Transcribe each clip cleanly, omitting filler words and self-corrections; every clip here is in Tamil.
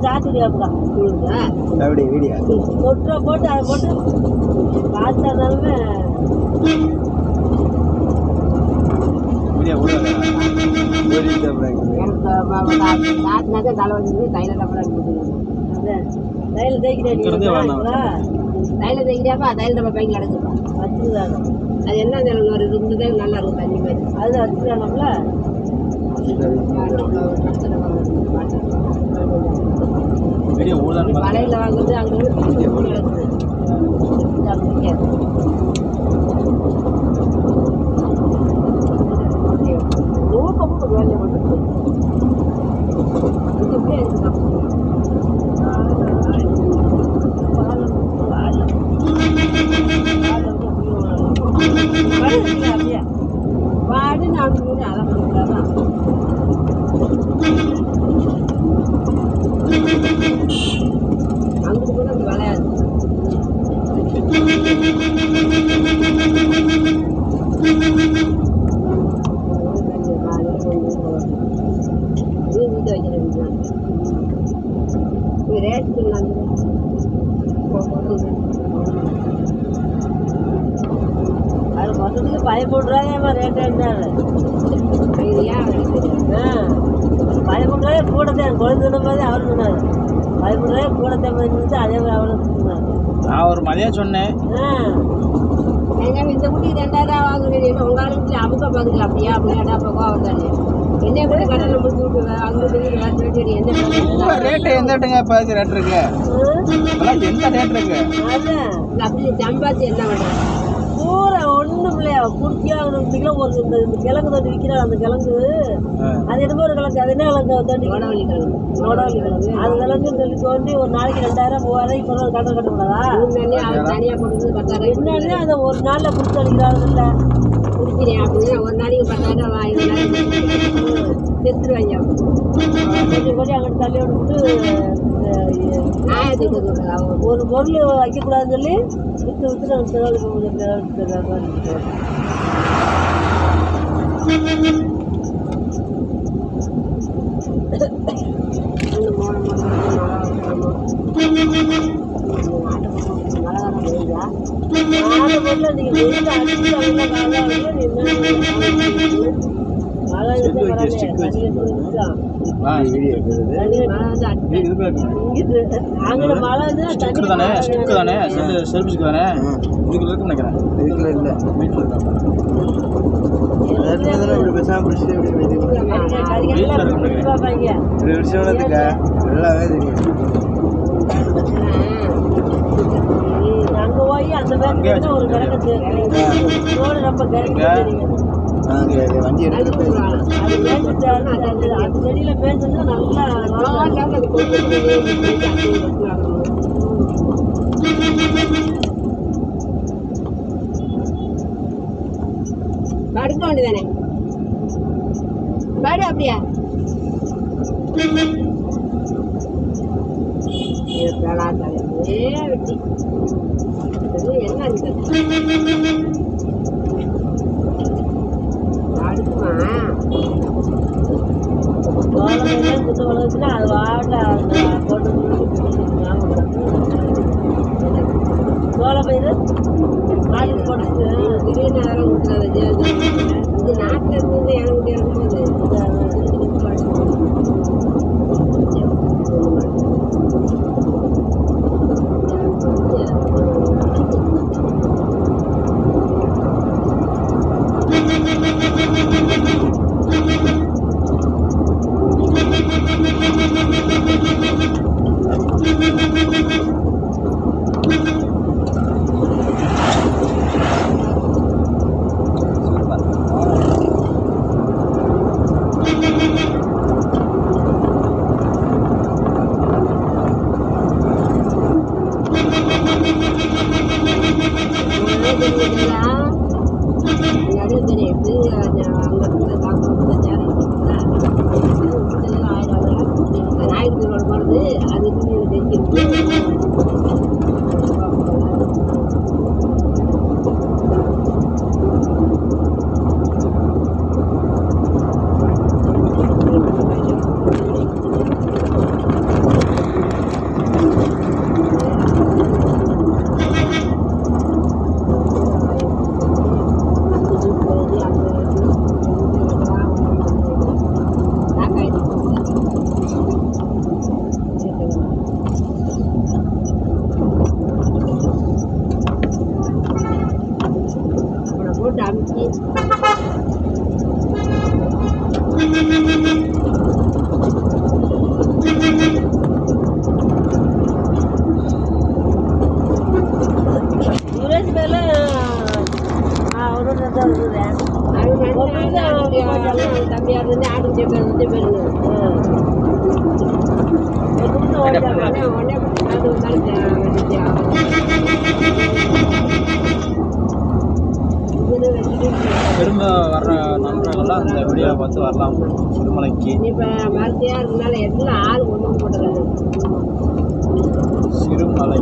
சாத்துடி அப்படிதான் அப்படி வீடியோ தொற்ற போட்டு அதை போட்டு காய்ச்சாதாலுமே தைல தேய்க்கிறியாப்பா தைல டப்பா பேங்கில் அடைச்சிருப்பா வச்சுருந்தாங்க அது என்ன ஒரு இருந்ததே நல்லா இருக்கும் தண்ணி மாதிரி அது வச்சுருக்காங்கல்ல கடையில் வாங்குறது அங்கே வாடி நான் அதான் கொடுக்குறதான் அங்கிட்டு கூட அது விளையாது வீட்டை வைக்கிறேன் ரேட்டு அது மொத்தத்துக்கு 13 ரூபாயமா ரேட் இருந்தாரு 13 ரூபாய் கூட தான் குழந்தை மாதிரி அவர் சொன்னார் 13 ரூபாய் கூட தான் இருந்துச்சு அதே மாதிரி அவரும் சொன்னார் நான் ஒரு மதியம் சொன்னேன் இந்த குட்டி 2000 வாங்குறீங்க உங்க ஆளுக்கு அமுக்க பார்க்குது அப்படியா அப்படியாடா பக்கம் அவர் தானே என்ன கூட கடலை முடிச்சு அங்கே என்ன ரேட்டு எந்த ரேட்டுங்க இப்போ ரேட் இருக்கு எந்த ரேட் இருக்கு அது அப்படி சம்பாத்தி என்ன பண்ணுறேன் பூரா ஒன்றும் இல்லையா குடிச்சியா ஒரு இந்த கிழங்கு தோண்டி விற்கிறாள் அந்த கிழங்கு அது என்னமோ ஒரு கிழங்கு அது என்ன கிழங்கு தோண்டி நோடாவளி கிழங்கு அது கிழங்குன்னு சொல்லி தோண்டி ஒரு நாளைக்கு 2000 3000 இப்போ கடை கட்டக்கூடாதா தனியாக போட்டு 10,000 என்னன்னு அதை ஒரு நாளில் குடிச்சு அடிக்கிறாங்க இல்லை குடிக்கிறேன் அப்படின்னு ஒரு நாளைக்கு 10,000 செத்துருவாங்க கொஞ்சம் கொஞ்சம் அங்கிட்டு தள்ளி விட்டு ஒரு பொருள் வைக்கக்கூடாதுன்னு சொல்லி விற்று அங்க போய் அந்த பேருக்கு ஒரு கிடக்கு ரோடு ரொம்ப வண்டி எடுத்து அந்த செடியில பேசுறது நல்லா படுக்க வேண்டியதானே பாடு அப்படியா வெட்டி என்ன குத்து வளர்ச்சுன்னா அது வாட்டில் போட்டு சோளப்பயிறு மாட்டுக்கு போட்டு திடீர்னு நேரம் கொடுத்துறாது இது நாட்டில் இருந்து இறங்கிட்டே இருக்கும்போது தான் இருந்தேன். தம்பியா இருந்து ஆடு போயிருங்க. திரும்ப வர்ற நண்பர்கள்லாம் அந்த வீடியோ பார்த்து வரலாம் சிறுமலைக்கு. இப்போ மரத்தையா இருந்தால எல்லாம் ஆள் ஒன்றும் போட்டுறாங்க. சிறுமலை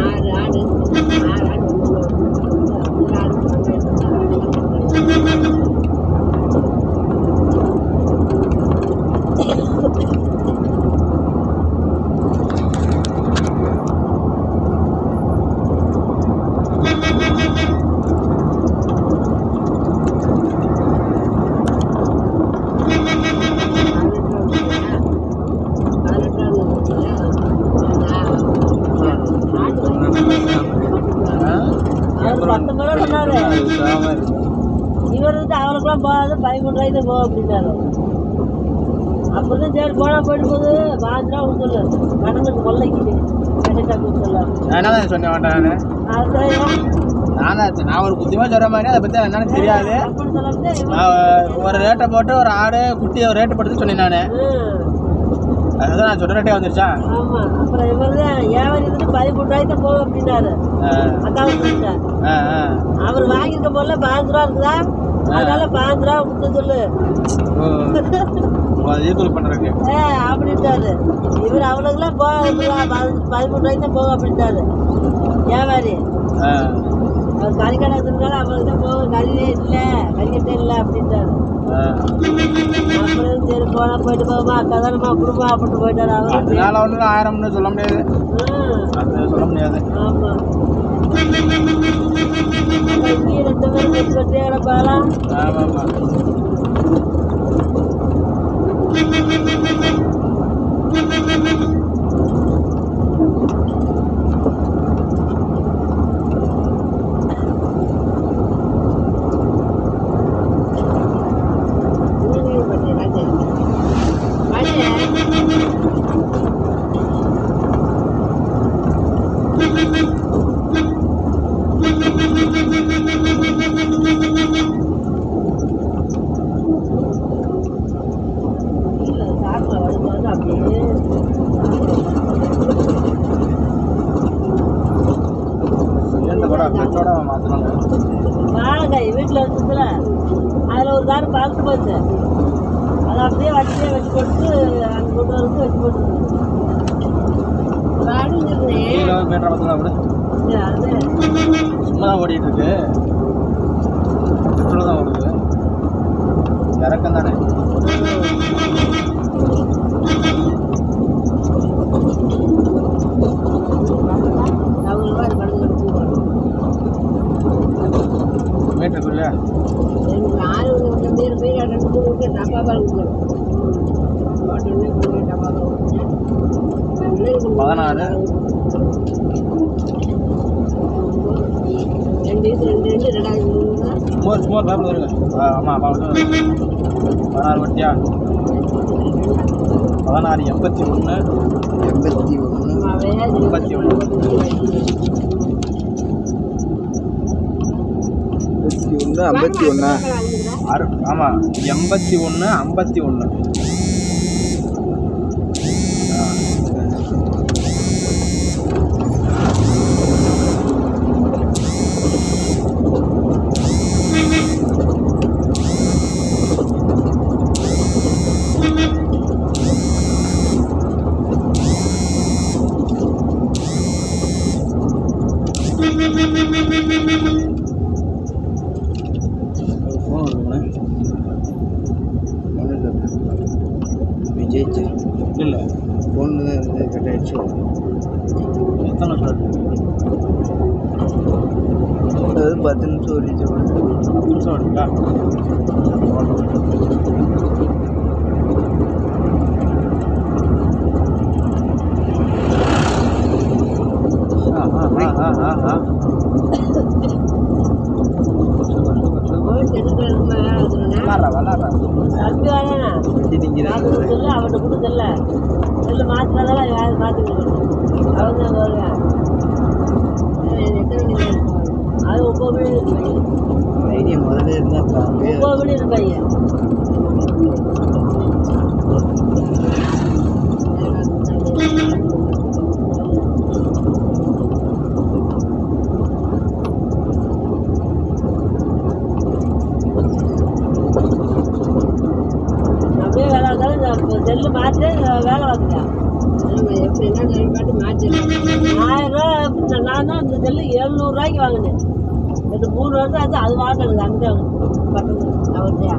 6 ஆடு 6 ஆடு இவர் வந்து அவனுக்குலாம் போகாது 13 ரூபாய்க்கு போக அப்படின்னாரு. அப்புறம் சரி போனா போயிட்டு போகுது 5 ரூபா கொடுத்துடல கடனுக்கு கொள்ளைக்கு கரெக்டாக கொடுத்துடலாம். என்ன சொன்னேன் வேண்டாம் நான் ஒரு புத்தியமாக சொல்கிற மாதிரி அதை பற்றி என்னன்னு தெரியாது. ஒரு ரேட்டை போட்டு ஒரு ஆடு குட்டி ஒரு ரேட்டு போட்டு சொன்னேன் நான். அதுதான் நான் சொன்ன ரேட்டே வந்துருச்சா. ஆமாம். அப்புறம் இவர் தான் ஏன் இருந்துட்டு 13 ரூபாய்க்கு தான் போகும் அப்படின்னாரு. அக்காவுக்கு அவர் வாங்கியிருக்க போல 5 ரூபா இருக்குதா, அதனால 5 ரூபா கொடுத்து சொல்லு பண்றேன் அப்படின்ட்டாரு. இவர் அவளுக்குலாம் போக 13 ரூபாய்க்கு தான் போகும் அப்படின்ட்டாரு வியாபாரி. அவர் கறிக்கடை இருந்தாலும் அவளுக்கு தான் போகும், கறியே இல்லை கறிக்கட்டே இல்லை அப்படின்ட்டாரு. அப்புறம் சரி போனா போயிட்டு போகுமா அக்கா தானம்மா குடும்பம் அப்படின்னு போயிட்டாரு. அவர் 1000 சொல்ல முடியாது, சொல்ல முடியாது. ஆமா இங்கே 2 பேரும் வச்சு கட்டியே கிடப்பாலாம். ஆமாம்மா வாழைக்காய் வீட்டில் இருந்ததுல அதில் ஒரு காரு பழுத்து போச்சு. அதை அப்படியே வச்சு போட்டு அங்கே கொண்டு வந்து வச்சு போட்டு சும்மா ஓடிட்டு இருக்கு. பெட்ரோல் தான் ஓடுது, இறக்கம் தானே. மீட்டருக்குள்ள 16 சுமார் பேப்பர் வருங்க. ஆமாம் 16 வட்டியா 16 81 ஆமாம் 81 51. விஜய்ச்சு இல்லை ஃபோனு தான் இருந்து கட் ஆகிடுச்சு. எத்தனை ஷாட்? அது 10 நிமிஷம் ஓடிச்சு. 10 நிமிஷம் ஓடுங்களா? அவன் கொடுக்கல செல்லு மாத்தினால மாத்திக்கணும். அவங்க அது 9 மணி ஐடியா முதல்ல அப்படி இருப்பாங்க. அப்படியே வேலை பார்த்தாலும் செல்லு மாற்றி வேலை பார்த்துட்டேன். எப்படி என்ன பாட்டு மாற்றி 1000 ரூபா. நான் தான் இந்த செல்லு 700 ரூபாய்க்கு வாங்கினேன். ரெண்டு 3 வருஷம் ஆச்சு. அது வாங்கினது அங்கே பட்டது அவர்கிட்டயா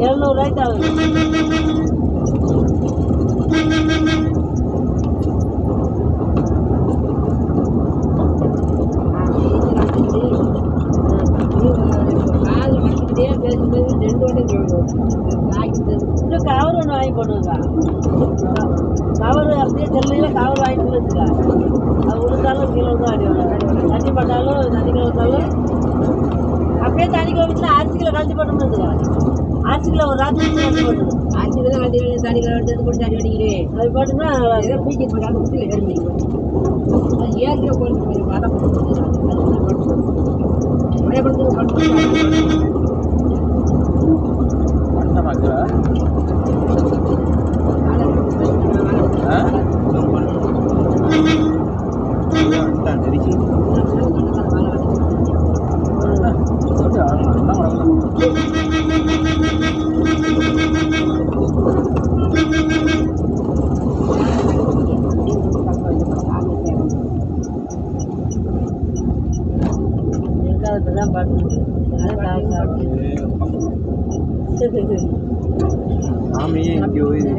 700 ரூபாய்க்கு தான் வாங்கினேன். இன்னும் கவர் ஒன்று வாங்கி போடுங்க. கவர் அப்படியே செல்லையில் கவர் வாங்கிட்டு வச்சுக்கா. அது விழுந்தாலும் கீழே தான் அடி தண்ணி பட்டாலும் தண்ணிக்குள்ள விட்டாலும் அப்படியே தண்ணிக்குள்ள வச்சுனா அரிசிக்குள்ள கழிச்சு போட்டோம்னு வச்சுக்கா. அரிசிக்குள்ள ஒரு ராத்திரி கழிச்சு போட்டணும். அரிசிக்குள்ள தான் கழிச்சு தண்ணிக்குள்ள எடுத்து போட்டு தண்ணி அடிக்கிறேன். அது போட்டுன்னா ஏதோ பீக்கி போட்டாலும் முட்டில் கருமி அது ஏற்கனவே போட்டு கொஞ்சம் வதம் தான் பார்த்து சாமியே எங்கேயோ இது